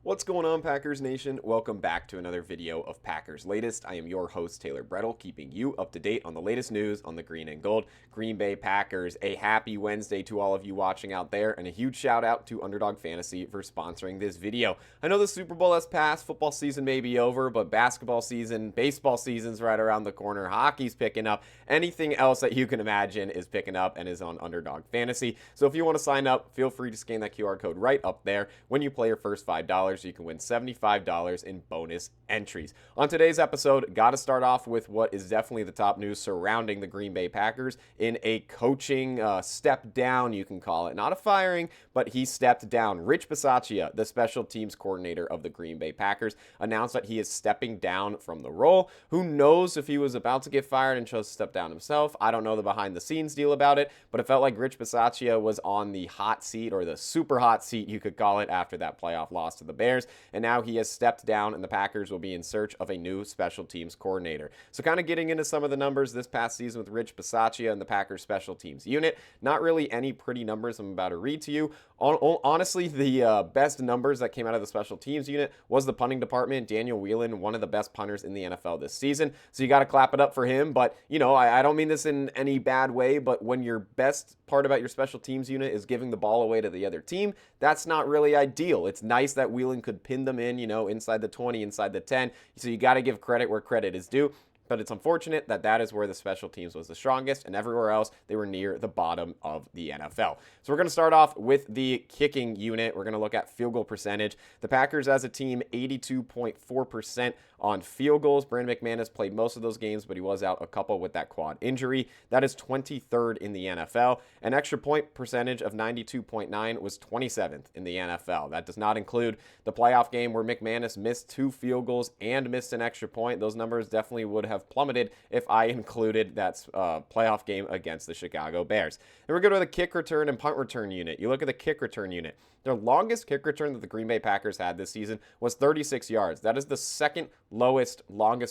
What's going on, Packers Nation? Welcome back to another video of Packers Latest. I am your host, Taylor Bretl, keeping you up to date on the latest news on the Green and Gold Green Bay Packers. A happy Wednesday to all of you watching out there, and a huge shout out to Underdog Fantasy for sponsoring this video. I know the Super Bowl has passed, football season may be over, but basketball season, baseball season's right around the corner, hockey's picking up, anything else that you can imagine is picking up and is on Underdog Fantasy. So if you want to sign up, feel free to scan that QR code right up there. When you play your first $5, you can win $75 in bonus entries. On today's episode, got to start off with what is definitely the top news surrounding the Green Bay Packers in a coaching step down, you can call it. Not a firing, but he stepped down. Rich Bisaccia, the special teams coordinator of the Green Bay Packers, announced that he is stepping down from the role. Who knows if he was about to get fired and chose to step down himself? I don't know the behind the scenes deal about it, but it felt like Rich Bisaccia was on the hot seat, or the super hot seat, you could call it, after that playoff loss to the Bears. And now he has stepped down, and the Packers will be in search of a new special teams coordinator. So kind of getting into some of the numbers this past season with Rich Bisaccia and the Packers special teams unit. Not really any pretty numbers I'm about to read to you. Honestly, the best numbers that came out of the special teams unit was the punting department. Daniel Whelan, one of the best punters in the NFL this season. So you got to clap it up for him. But, you know, I don't mean this in any bad way, but when your best part about your special teams unit is giving the ball away to the other team, that's not really ideal. It's nice that Whelan could pin them in, you know, inside the 20, inside the 10. So you got to give credit where credit is due. But it's unfortunate that that is where the special teams was the strongest, and everywhere else they were near the bottom of the NFL. So we're going to start off with the kicking unit. We're going to look at field goal percentage. The Packers as a team, 82.4% on field goals. Brandon McManus played most of those games, but he was out a couple with that quad injury. That is 23rd in the NFL. An extra point percentage of 92.9 was 27th in the NFL. That does not include the playoff game where McManus missed 2 field goals and missed an extra point. Those numbers definitely would have plummeted if I included that playoff game against the Chicago Bears. Then we're going to the kick return and punt return unit. You look at the kick return unit. Their longest kick return that the Green Bay Packers had this season was 36 yards. That is the second longest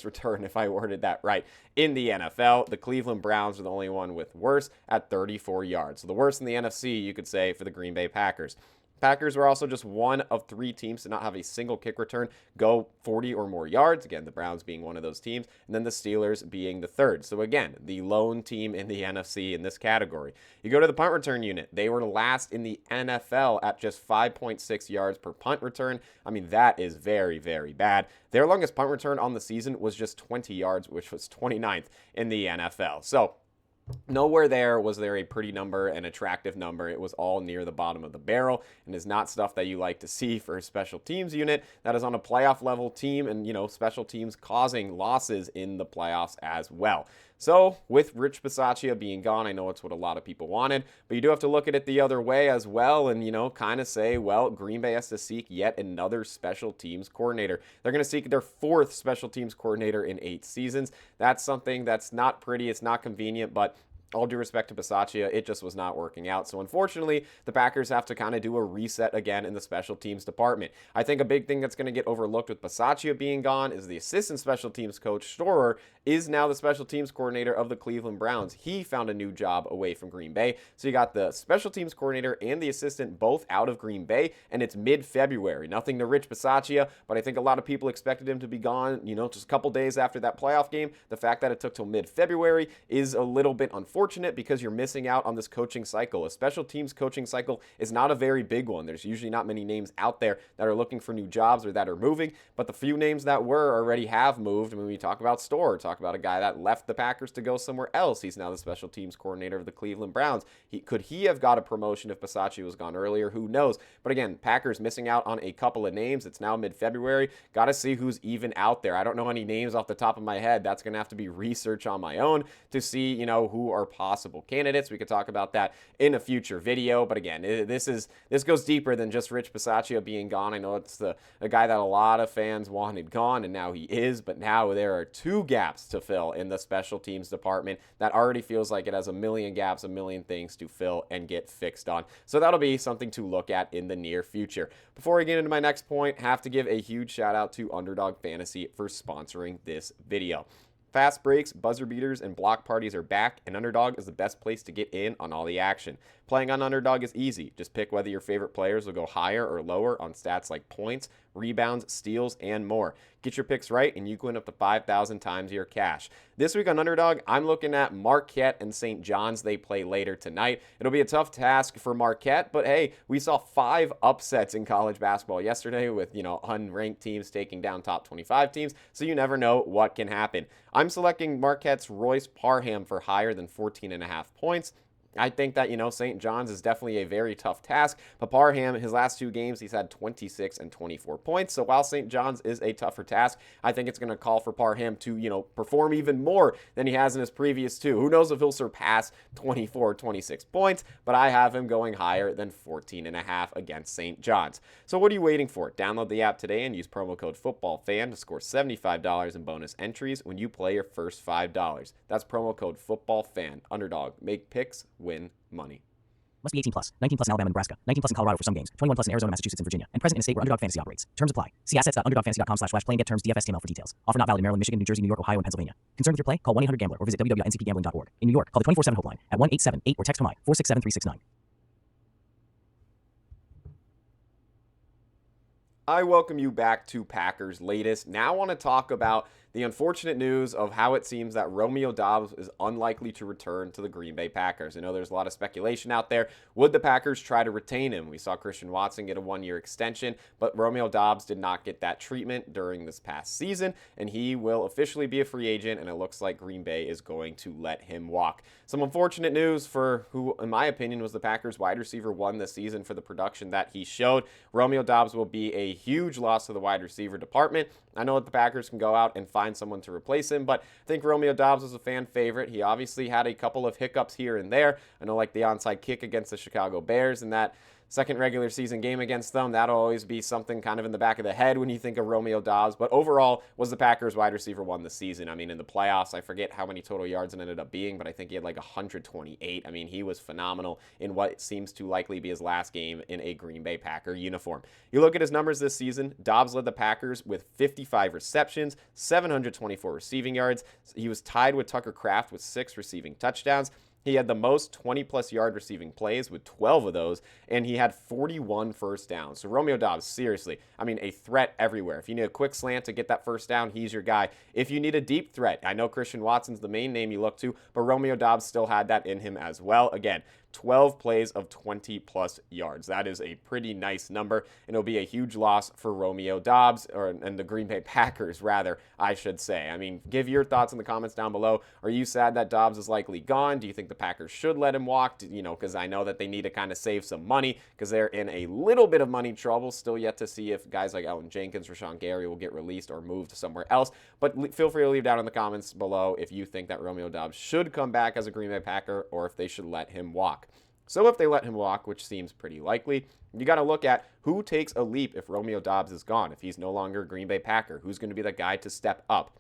return, if I worded that right, in the NFL. The Cleveland Browns are the only one with worse at 34 yards. So the worst in the NFC, you could say, for the Green Bay Packers. Packers were also just one of 3 teams to not have a single kick return go 40 or more yards. Again, the Browns being one of those teams, and then the Steelers being the third. So again, the lone team in the NFC in this category. You go to the punt return unit. They were last in the NFL at just 5.6 yards per punt return. I mean, that is very, very bad. Their longest punt return on the season was just 20 yards, which was 29th in the NFL. So nowhere there was there a pretty number, an attractive number. It was all near the bottom of the barrel, and is not stuff that you like to see for a special teams unit that is on a playoff level team, and, you know, special teams causing losses in the playoffs as well. So with Rich Bisaccia being gone, I know it's what a lot of people wanted, but you do have to look at it the other way as well and, you know, kind of say, well, Green Bay has to seek yet another special teams coordinator. They're going to seek their 4th special teams coordinator in 8 seasons. That's something that's not pretty. It's not convenient, but all due respect to Bisaccia, it just was not working out. So unfortunately, the Packers have to kind of do a reset again in the special teams department. I think a big thing that's going to get overlooked with Bisaccia being gone is the assistant special teams coach, Storer, is now the special teams coordinator of the Cleveland Browns. He found a new job away from Green Bay. So you got the special teams coordinator and the assistant both out of Green Bay, and it's mid-February. Nothing to Rich Bisaccia, but I think a lot of people expected him to be gone, you know, just a couple days after that playoff game. The fact that it took till mid-February is a little bit unfortunate because you're missing out on this coaching cycle. A special teams coaching cycle is not a very big one. There's usually not many names out there that are looking for new jobs or that are moving, but the few names that were already have moved. When we talk about Storer, talk about a guy that left the Packers to go somewhere else. He's now the special teams coordinator of the Cleveland Browns. Could he have got a promotion if Bisaccia was gone earlier? Who knows? But again, Packers missing out on a couple of names. It's now mid-February. Got to see who's even out there. I don't know any names off the top of my head. That's going to have to be research on my own to see, you know, who are possible candidates. We could talk about that in a future video. But again, this goes deeper than just Rich Bisaccia being gone. I know it's a guy that a lot of fans wanted gone, and now he is. But now there are 2 gaps to fill in the special teams department that already feels like it has a million gaps, a million things to fill and get fixed on. So that'll be something to look at in the near future. Before I get into my next point, have to give a huge shout out to Underdog Fantasy for sponsoring this video. Fast breaks, buzzer beaters, and block parties are back, and Underdog is the best place to get in on all the action. Playing on Underdog is easy. Just pick whether your favorite players will go higher or lower on stats like points, rebounds, steals, and more. Get your picks right, and you can win up to 5,000 times your cash. This week on Underdog, I'm looking at Marquette and St. John's. They play later tonight. It'll be a tough task for Marquette, but hey, we saw 5 upsets in college basketball yesterday with, unranked teams taking down top 25 teams, so you never know what can happen. I'm selecting Marquette's Royce Parham for higher than 14.5 points. I think that, St. John's is definitely a very tough task, but Parham, his last 2 games, he's had 26 and 24 points. So while St. John's is a tougher task, I think it's going to call for Parham to, perform even more than he has in his previous 2. Who knows if he'll surpass 24, 26 points, but I have him going higher than 14.5 against St. John's. So what are you waiting for? Download the app today and use promo code FOOTBALLFAN to score $75 in bonus entries when you play your first $5. That's promo code FOOTBALLFAN. Underdog. Make picks, win money. Must be 18 plus. 19 plus in Alabama, Nebraska. 19 plus in Colorado for some games. 21 plus in Arizona, Massachusetts, and Virginia. And present in a state where Underdog Fantasy operates. Terms apply. See assets.underdogfantasy.com/play and get terms DFSTML for details. Offer not valid in Maryland, Michigan, New Jersey, New York, Ohio, and Pennsylvania. Concerned with your play? Call 1-800-GAMBLER or visit www.ncpgambling.org. In New York, call the 24/7 helpline at 1-878 or text HOMI 467-369. I welcome you back to Packers Latest. Now I want to talk about the unfortunate news of how it seems that Romeo Doubs is unlikely to return to the Green Bay Packers. I know there's a lot of speculation out there. Would the Packers try to retain him? We saw Christian Watson get a 1-year extension, but Romeo Doubs did not get that treatment during this past season, and he will officially be a free agent, and it looks like Green Bay is going to let him walk. Some unfortunate news for who, in my opinion, was the Packers wide receiver 1 this season for the production that he showed. Romeo Doubs will be a huge loss to the wide receiver department. I know that the Packers can go out and find someone to replace him, but I think Romeo Doubs was a fan favorite. He obviously had a couple of hiccups here and there. I know, like the onside kick against the Chicago Bears and that second regular season game against them, that'll always be something kind of in the back of the head when you think of Romeo Doubs, but overall was the Packers wide receiver 1 this season. I mean, in the playoffs, I forget how many total yards it ended up being, but I think he had like 128. I mean, he was phenomenal in what seems to likely be his last game in a Green Bay Packer uniform. You look at his numbers this season, Doubs led the Packers with 55 receptions, 724 receiving yards. He was tied with Tucker Kraft with 6 receiving touchdowns. He had the most 20-plus yard receiving plays with 12 of those, and he had 41 first downs. So Romeo Doubs, seriously, I mean, a threat everywhere. If you need a quick slant to get that first down, he's your guy. If you need a deep threat, I know Christian Watson's the main name you look to, but Romeo Doubs still had that in him as well. Again, 12 plays of 20-plus yards. That is a pretty nice number, and it'll be a huge loss for Romeo Doubs, and the Green Bay Packers, rather, I should say. I mean, give your thoughts in the comments down below. Are you sad that Doubs is likely gone? Do you think the Packers should let him walk? Because I know that they need to kind of save some money because they're in a little bit of money trouble. Still yet to see if guys like Elton Jenkins, Rashawn Gary will get released or moved somewhere else. But feel free to leave down in the comments below if you think that Romeo Doubs should come back as a Green Bay Packer or if they should let him walk. So if they let him walk, which seems pretty likely, you got to look at who takes a leap if Romeo Doubs is gone, if he's no longer a Green Bay Packer. Who's going to be the guy to step up?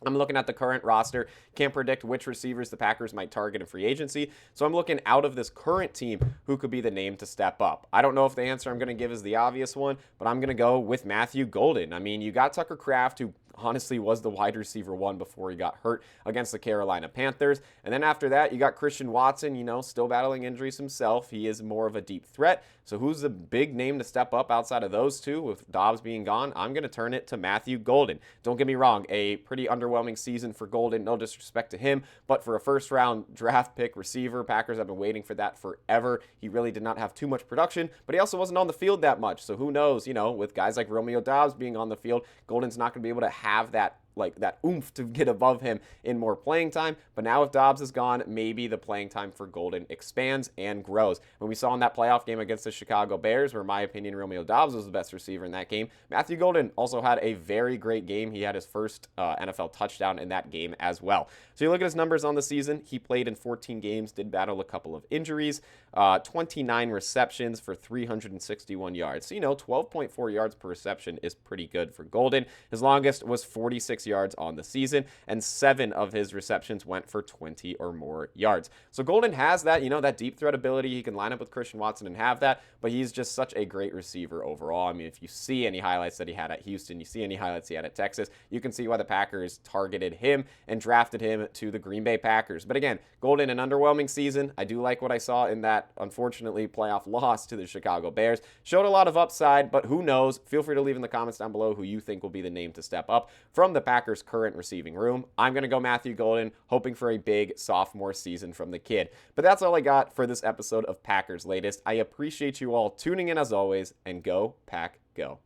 I'm looking at the current roster. Can't predict which receivers the Packers might target in free agency. So I'm looking out of this current team who could be the name to step up. I don't know if the answer I'm going to give is the obvious one, but I'm going to go with Matthew Golden. I mean, you got Tucker Kraft, who honestly was the wide receiver 1 before he got hurt against the Carolina Panthers. And then after that, you got Christian Watson, still battling injuries himself. He is more of a deep threat. So who's the big name to step up outside of those two with Doubs being gone? I'm going to turn it to Matthew Golden. Don't get me wrong, a pretty underwhelming season for Golden. No disrespect to him, but for a first-round draft pick receiver, Packers have been waiting for that forever. He really did not have too much production, but he also wasn't on the field that much. So who knows, with guys like Romeo Doubs being on the field, Golden's not going to be able to have that oomph to get above him in more playing time. But now if Doubs is gone, maybe the playing time for Golden expands and grows. When we saw in that playoff game against the Chicago Bears, where in my opinion Romeo Doubs was the best receiver in that game, Matthew Golden also had a very great game. He had his first NFL touchdown in that game as well. So you look at his numbers on the season. He played in 14 games, did battle a couple of injuries, 29 receptions for 361 yards. So 12.4 yards per reception is pretty good for Golden. His longest was 46 106 yards on the season, and 7 of his receptions went for 20 or more yards. So Golden has that, that deep threat ability. He can line up with Christian Watson and have that, but he's just such a great receiver overall. I mean, if you see any highlights that he had at Houston, you see any highlights he had at Texas, you can see why the Packers targeted him and drafted him to the Green Bay Packers. But again, Golden, an underwhelming season. I do like what I saw in that, unfortunately, playoff loss to the Chicago Bears. Showed a lot of upside, but who knows? Feel free to leave in the comments down below who you think will be the name to step up from the Packers' current receiving room. I'm going to go Matthew Golden, hoping for a big sophomore season from the kid. But that's all I got for this episode of Packers Latest. I appreciate you all tuning in as always, and go Pack Go.